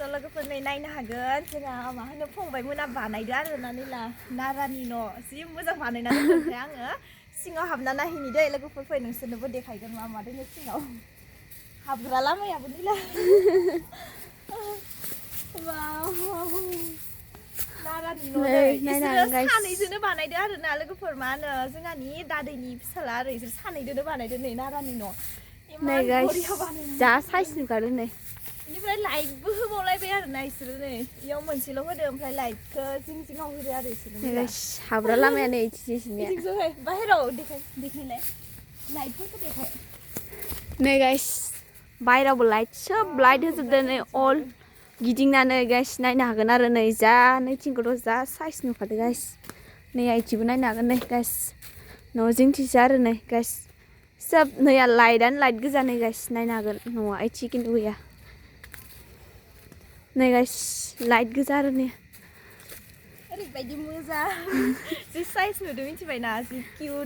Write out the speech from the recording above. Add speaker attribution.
Speaker 1: लोगोफोर नै नायनो हागोन जोंहा मा होनो फंबायमोना बानायदो आरोना निला नारानि न' जि मोजां बानायना दोनदों आङो सिङाव हाबना नायहैनि दै लोगोफोर फै नोंसोरनोबो देखायगोन मा मा दोङो सिङाव हाबग्रा लामायाबो निला नारानि न' दै इसोरो सानैजोंनो बानायदो आरोना लोगोफोर मा होनो जोंहानि दादैनि फिसाला आरो इसोर सानैजोंनो बानायदो नै नारानि न'
Speaker 2: नै गाइस जा साइज नुखादों नै
Speaker 1: बेनिफ्राय लाइटबो होबावलायबाय आरोना इसोरो नै इयाव मोनसेल' होदो ओमफ्राय लाइटखौ जिं जिङाव होदो आरो इसोरो
Speaker 2: हाबग्रा लामाया नै इथिंनिया
Speaker 1: बाहेराव देखायलाय लाइटफोरखौ देखाय
Speaker 2: नै गाइस बाहेरावबो लाइट सोब लाइट होजोबदों नै अल गिदिंनानै गाइस नायनो हागोन आरो नै जा नैथिंखौथ' जा साइज नुखादों गाइस नै आइथिंबो नायनो हागोन नै गाइस न' जिंथिंसो आरो नै गाइस सोब नैया लाइटआनो लाइट गोजा नै गाइस नायनो हागोन न'आ आइथिं खिन्थु गैया नै गाइस लाइट गोजा आरो नै
Speaker 1: ओरैबायदि मोजां जि साइज नुदों मिथिबायना जि किउट